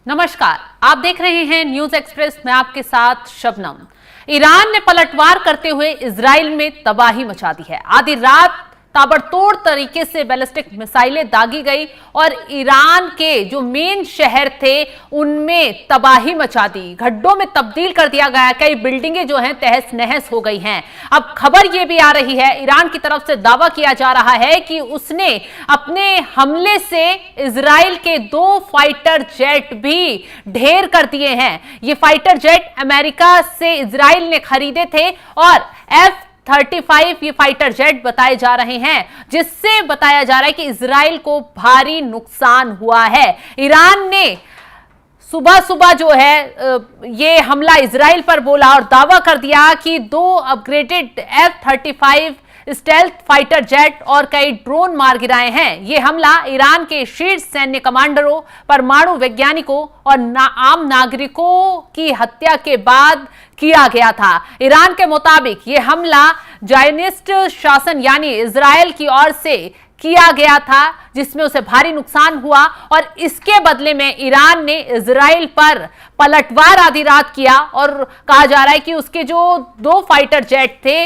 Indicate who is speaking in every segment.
Speaker 1: नमस्कार, आप देख रहे हैं न्यूज एक्सप्रेस में आपके साथ शबनम। ईरान ने पलटवार करते हुए इजराइल में तबाही मचा दी है। आधी रात ताबड़तोड़ तरीके से बैलिस्टिक मिसाइलें दागी गई और ईरान के जो मेन शहर थे उनमें तबाही मचा दी, गड्ढों में तब्दील कर दिया गया। कई बिल्डिंगें जो हैं तहस नहस हो गई हैं। अब खबर यह भी आ रही है, ईरान की तरफ से दावा किया जा रहा है कि उसने अपने हमले से इजराइल के 2 फाइटर जेट भी ढेर कर दिए हैं। ये फाइटर जेट अमेरिका से इजराइल ने खरीदे थे और F-35 ये फाइटर जेट बताए जा रहे हैं, जिससे बताया जा रहा है कि इजराइल को भारी नुकसान हुआ है। ईरान ने सुबह सुबह जो है ये हमला इजराइल पर बोला और दावा कर दिया कि 2 upgraded F-35 stealth fighter jet और कई ड्रोन मार गिराए हैं। ये हमला ईरान के शीर्ष सैन्य कमांडरों, परमाणु वैज्ञानिकों और आम नागरिकों की हत्या के बाद किया गया था। ईरान के मुताबिक ये हमला जायनिस्ट शासन यानी इजराइल की ओर से किया गया था, जिसमें उसे भारी नुकसान हुआ और इसके बदले में ईरान ने इजराइल पर पलटवार आधी रात किया और कहा जा रहा है कि उसके जो 2 फाइटर जेट थे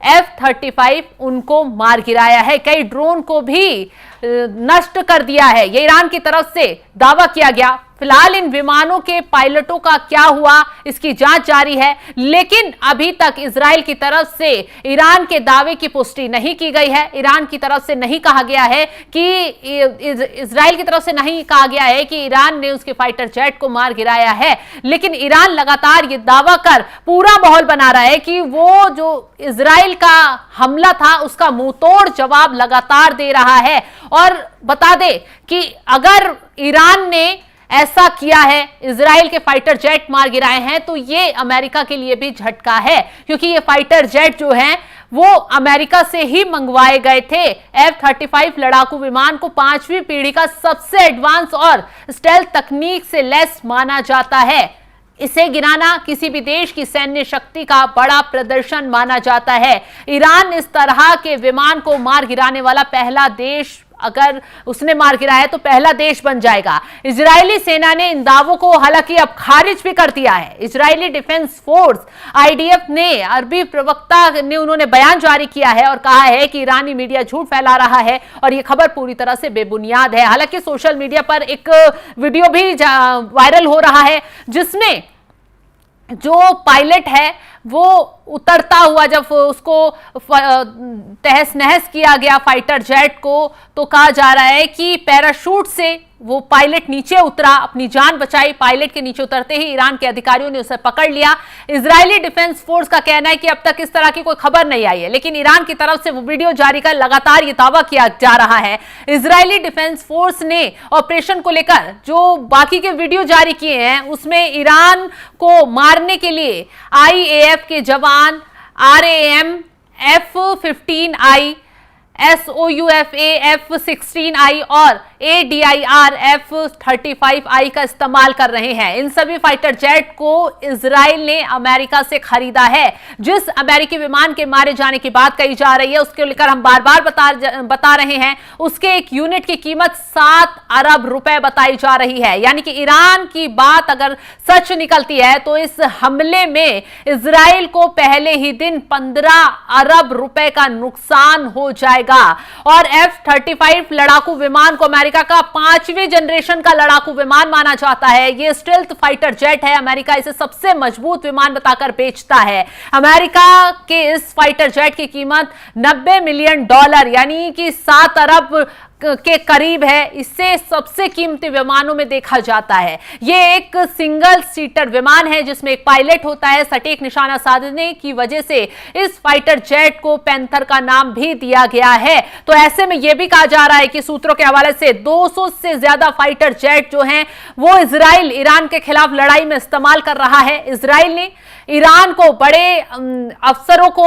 Speaker 1: F-35 उनको मार गिराया है, कई ड्रोन को भी नष्ट कर दिया है। ये ईरान की तरफ से दावा किया गया। फिलहाल इन विमानों के पायलटों का क्या हुआ इसकी जांच जारी है, लेकिन अभी तक इजराइल की तरफ से ईरान के दावे की पुष्टि नहीं की गई है। ईरान की तरफ से नहीं कहा गया है कि इजराइल की तरफ से नहीं कहा गया है कि ईरान ने उसके फाइटर जेट को मार गिराया है, लेकिन ईरान लगातार ये दावा कर पूरा माहौल बना रहा है कि वो जो इजराइल का हमला था उसका मुंहतोड़ जवाब लगातार दे रहा है। और बता दे कि अगर ईरान ने ऐसा किया है, इजराइल के फाइटर जेट मार गिराए हैं, तो ये अमेरिका के लिए भी झटका है, क्योंकि ये फाइटर जेट जो हैं वो अमेरिका से ही मंगवाए गए थे। F-35 लड़ाकू विमान को 5वीं पीढ़ी का सबसे एडवांस और स्टेल्थ तकनीक से लैस माना जाता है। इसे गिराना किसी भी देश की सैन्य शक्ति का बड़ा प्रदर्शन माना जाता है। ईरान इस तरह के विमान को मार गिराने वाला पहला देश, अगर उसने मार गिराया तो पहला देश बन जाएगा। इजरायली सेना ने इन दावों को हालांकि अब खारिज भी कर दिया है। इजरायली डिफेंस फोर्स IDF ने अरबी प्रवक्ता ने उन्होंने बयान जारी किया है और कहा है कि ईरानी मीडिया झूठ फैला रहा है और यह खबर पूरी तरह से बेबुनियाद है। हालांकि सोशल मीडिया पर एक वीडियो भी वायरल हो रहा है जिसमें जो पायलट है वो उतरता हुआ, जब उसको तहस नहस किया गया फाइटर जेट को, तो कहा जा रहा है कि पैराशूट से वो पायलट नीचे उतरा, अपनी जान बचाई। पायलट के नीचे उतरते ही ईरान के अधिकारियों ने उसे पकड़ लिया। इजरायली डिफेंस फोर्स का कहना है कि अब तक इस तरह की कोई खबर नहीं आई है, लेकिन ईरान की तरफ से वो वीडियो जारी कर लगातार ये दावा किया जा रहा है। इजरायली डिफेंस फोर्स ने ऑपरेशन को लेकर जो बाकी के वीडियो जारी किए हैं उसमें ईरान को मारने के लिए IAF के जवान RAM F-15I, SOUFA F-16I और ADIR F-35I का इस्तेमाल कर रहे हैं। इन सभी फाइटर जेट को इजराइल ने अमेरिका से खरीदा है। जिस अमेरिकी विमान के मारे जाने की बात कही जा रही है उसके लेकर हम बार बार बता रहे हैं, उसके एक यूनिट की कीमत 7 अरब रुपए बताई जा रही है। यानी कि ईरान की बात अगर सच निकलती है तो इस हमले में इजराइल को पहले ही दिन 15 अरब रुपए का नुकसान हो जाएगा। और F-35 लड़ाकू विमान को अमेरिका का 5वीं जनरेशन का लड़ाकू विमान माना जाता है। ये स्टेल्थ फाइटर जेट है। अमेरिका इसे सबसे मजबूत विमान बताकर बेचता है। अमेरिका के इस फाइटर जेट की कीमत $90 मिलियन यानी कि 7 अरब के करीब है। इससे सबसे कीमती विमानों में देखा जाता है। यह एक सिंगल सीटर विमान है जिसमें एक पायलट होता है। सटीक निशाना साधने की वजह से इस फाइटर जेट को पैंथर का नाम भी दिया गया है। तो ऐसे में यह भी कहा जा रहा है कि सूत्रों के हवाले से 200 से ज्यादा फाइटर जेट जो हैं वो इजराइल ईरान के खिलाफ लड़ाई में इस्तेमाल कर रहा है। इजराइल ने ईरान को बड़े अफसरों को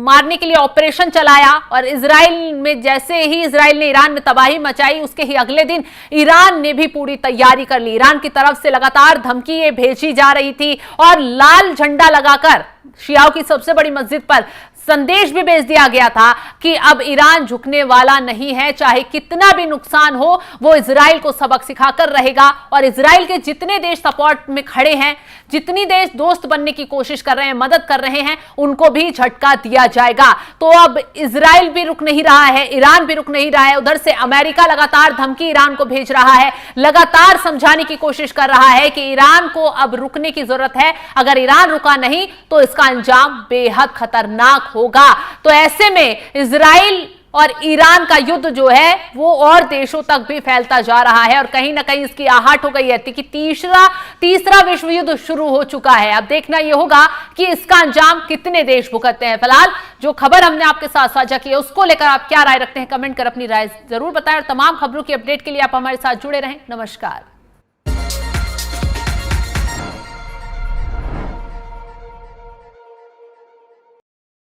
Speaker 1: मारने के लिए ऑपरेशन चलाया और इजराइल में जैसे ही इजराइल ने ईरान में तबाही मचाई उसके ही अगले दिन ईरान ने भी पूरी तैयारी कर ली। ईरान की तरफ से लगातार धमकियां भेजी जा रही थी और लाल झंडा लगाकर शियाओं की सबसे बड़ी मस्जिद पर संदेश भी भेज दिया गया था कि अब ईरान झुकने वाला नहीं है, चाहे कितना भी नुकसान हो वो इजराइल को सबक सिखाकर रहेगा। और इजराइल के जितने देश सपोर्ट में खड़े हैं, जितनी देश दोस्त बनने की कोशिश कर रहे हैं, मदद कर रहे हैं, उनको भी झटका दिया जाएगा। तो अब इजराइल भी रुक नहीं रहा है, ईरान भी रुक नहीं रहा है। उधर से अमेरिका लगातार धमकी ईरान को भेज रहा है, लगातार समझाने की कोशिश कर रहा है कि ईरान को अब रुकने की जरूरत है। अगर ईरान रुका नहीं तो इसका अंजाम बेहद खतरनाक होगा। तो ऐसे में इजराइल और ईरान का युद्ध जो है वो और देशों तक भी फैलता जा रहा है और कहीं ना कहीं इसकी आहट हो गई है कि तीसरा विश्व युद्ध शुरू हो चुका है। अब देखना यह होगा कि इसका अंजाम कितने देश भुगतते हैं। फिलहाल जो खबर हमने आपके साथ साझा की है उसको लेकर आप क्या राय रखते हैं, कमेंट कर अपनी राय जरूर बताएं। और तमाम खबरों की अपडेट के लिए आप हमारे साथ जुड़े रहें। नमस्कार।